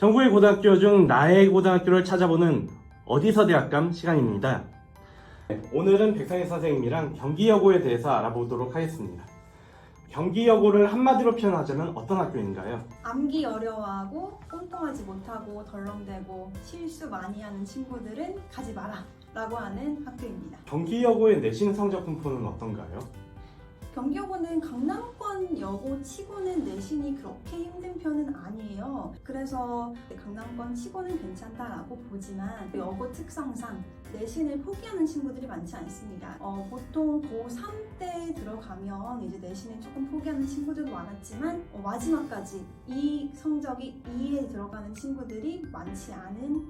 전국의 고등학교 중 나의 고등학교를 찾아보는 어디서 대학감 시간입니다. 오늘은 백상희 선생님이랑 경기여고에 대해서 알아보도록 하겠습니다. 경기여고를 한마디로 표현하자면 어떤 학교인가요? 암기 어려워하고 꼼꼼하지 못하고 덜렁대고 실수 많이 하는 친구들은 가지 마라 라고 하는 학교입니다. 경기여고의 내신 성적 분포는 어떤가요? 경기여고는 강남권 여고 치고는 내신이 그렇게 힘든 편은 아니에요. 그래서 강남권 치고는 괜찮다라고 보지만 여고 특성상 내신을 포기하는 친구들이 많지 않습니다. 보통 고3 때 들어가면 이제 내신을 조금 포기하는 친구들도 많았지만 마지막까지 이 성적이 2에 들어가는 친구들이 많지 않은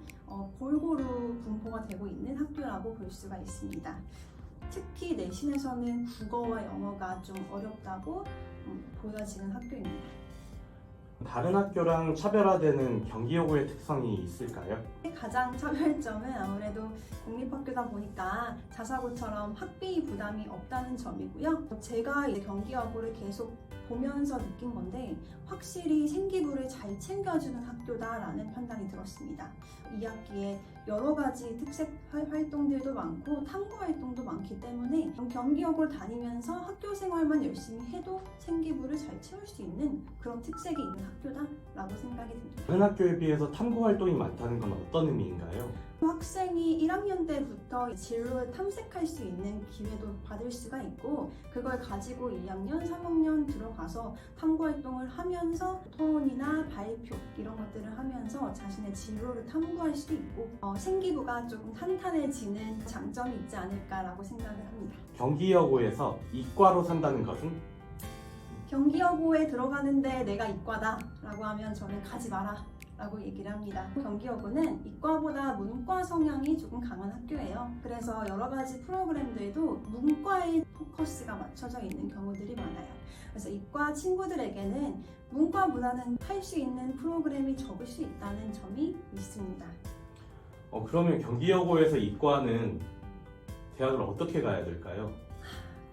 골고루 분포가 되고 있는 학교라고 볼 수가 있습니다. 특히 내신에서는 국어와 영어가 좀 어렵다고 보여지는 학교입니다. 다른 학교랑 차별화되는 경기여고의 특성이 있을까요? 가장 차별점은 아무래도 공립학교다 보니까 자사고처럼 학비 부담이 없다는 점이고요. 제가 이제 경기여고를 계속 보면서 느낀 건데 확실히 생기부를 잘 챙겨주는 학교다라는 판단이 들었습니다. 2학기에 여러 가지 특색 활동들도 많고 탐구 활동도 많기 때문에 경기여고를 다니면서 학교 생활만 열심히 해도 생기부를 잘 채울 수 있는 그런 특색이 있는 학교다라고 생각이 듭니다. 다른 학교에 비해서 탐구 활동이 많다는 건 어떤 의미인가요? 학생이 1학년 때부터 진로를 탐색할 수 있는 기회도 받을 수가 있고 그걸 가지고 2학년, 3학년 들어가서 탐구 활동을 하면서 토론이나 발표 이런 것들을 하면서 자신의 진로를 탐구할 수도 있고 생기부가 조금 탄탄해지는 장점이 있지 않을까라고 생각을 합니다. 경기여고에서 이과로 산다는 것은? 경기여고에 들어가는데 내가 이과다 라고 하면 저는 가지 마라 라고 얘기를 합니다. 경기여고는 이과보다 문과 성향이 조금 강한 학교예요. 그래서 여러 가지 프로그램들도 문과에 포커스가 맞춰져 있는 경우들이 많아요. 그래서 이과 친구들에게는 문과보다는 할 수 있는 프로그램이 적을 수 있다는 점이 있습니다. 그러면 경기여고에서 이과는 대학을 어떻게 가야 될까요?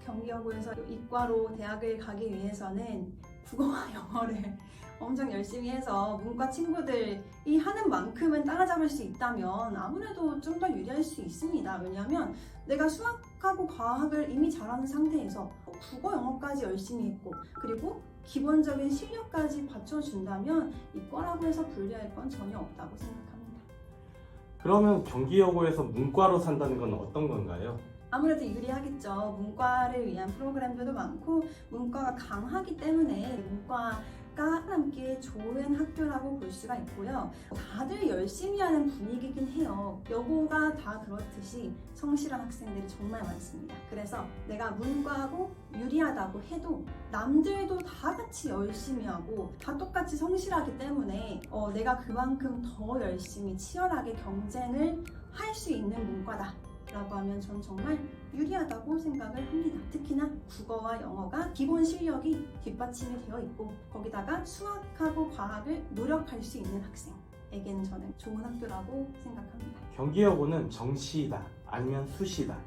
경기여고에서 이과로 대학을 가기 위해서는 국어와 영어를 엄청 열심히 해서 문과 친구들이 하는 만큼은 따라잡을 수 있다면 아무래도 좀 더 유리할 수 있습니다. 왜냐하면 내가 수학하고 과학을 이미 잘하는 상태에서 국어, 영어까지 열심히 했고 그리고 기본적인 실력까지 받쳐준다면 이과라고 해서 불리할 건 전혀 없다고 생각합니다. 그러면 경기여고에서 문과로 산다는 건 어떤 건가요? 아무래도 유리하겠죠. 문과를 위한 프로그램들도 많고 문과가 강하기 때문에 문과가 함께 좋은 학교라고 볼 수가 있고요. 다들 열심히 하는 분위기긴 해요. 여고가 다 그렇듯이 성실한 학생들이 정말 많습니다. 그래서 내가 문과하고 유리하다고 해도 남들도 다 같이 열심히 하고 다 똑같이 성실하기 때문에 내가 그만큼 더 열심히 치열하게 경쟁을 할 수 있는 문과다 라고 하면 전 정말 유리하다고 생각을 합니다. 특히나 국어와 영어가 기본 실력이 뒷받침이 되어 있고 거기다가 수학하고 과학을 노력할 수 있는 학생에게는 저는 좋은 학교라고 생각합니다. 경기여고는 정시이다 아니면 수시다?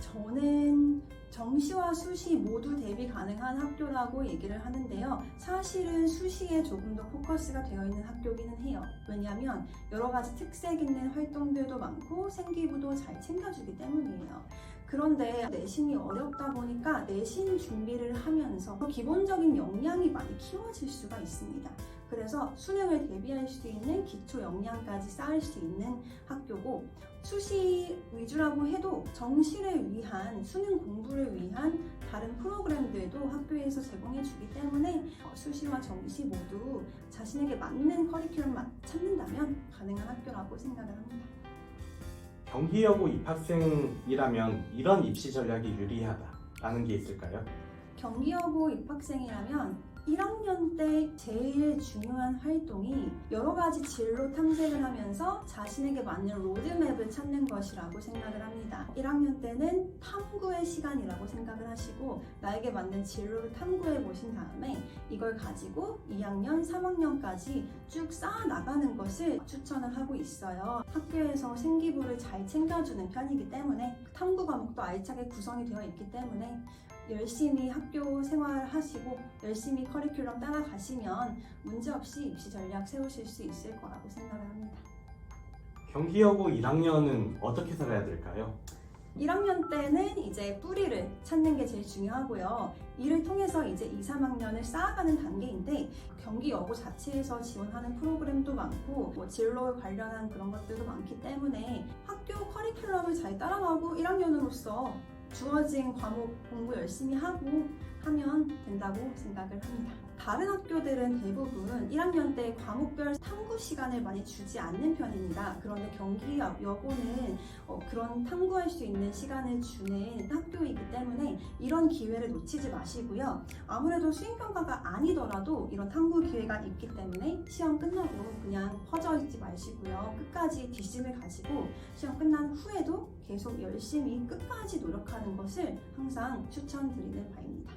저는 정시와 수시 모두 대비 가능한 학교라고 얘기를 하는데요. 사실은 수시에 조금 더 포커스가 되어 있는 학교기는 해요. 왜냐하면 여러 가지 특색 있는 활동들도 많고 생기부도 잘 챙겨주기 때문이에요. 그런데 내신이 어렵다 보니까 내신 준비를 하면서 기본적인 역량이 많이 키워질 수가 있습니다. 그래서 수능을 대비할 수 있는 기초 역량까지 쌓을 수 있는 학교고 수시 위주라고 해도 정시를 위한 수능 공부를 위한 다른 프로그램들도 학교에서 제공해 주기 때문에 수시와 정시 모두 자신에게 맞는 커리큘럼만 찾는다면 가능한 학교라고 생각을 합니다. 경기여고 입학생이라면 이런 입시 전략이 유리하다라는 게 있을까요? 경기여고 입학생이라면 1학년 때 제일 중요한 활동이 여러 가지 진로 탐색을 하면서 자신에게 맞는 로드맵을 찾는 것이라고 생각을 합니다. 1학년 때는 탐구의 시간이라고 생각을 하시고 나에게 맞는 진로를 탐구해 보신 다음에 이걸 가지고 2학년, 3학년까지 쭉 쌓아 나가는 것을 추천을 하고 있어요. 학교에서 생기부를 잘 챙겨주는 편이기 때문에 탐구 과목도 알차게 구성이 되어 있기 때문에 열심히 학교 생활하시고 열심히 커리큘럼 따라가시면 문제없이 입시 전략 세우실 수 있을 거라고 생각을 합니다. 경기여고 1학년은 어떻게 살아야 될까요? 1학년 때는 이제 뿌리를 찾는 게 제일 중요하고요. 이를 통해서 이제 2, 3학년을 쌓아가는 단계인데 경기여고 자체에서 지원하는 프로그램도 많고 뭐 진로 관련한 그런 것들도 많기 때문에 학교 커리큘럼을 잘 따라가고 1학년으로서 주어진 과목 공부 열심히 하고 하면 된다고 생각을 합니다. 다른 학교들은 대부분 1학년 때 과목별 탐구 시간을 많이 주지 않는 편입니다. 그런데 경기여고는 그런 탐구할 수 있는 시간을 주는 학교이기 때문에 이런 기회를 놓치지 마시고요. 아무래도 수행평가가 아니더라도 이런 탐구 기회가 있기 때문에 시험 끝나고 그냥 퍼져 있지 마시고요. 끝까지 뒷심을 가지고 시험 끝난 후에도 계속 열심히 끝까지 노력하는 것을 항상 추천드리는 바입니다.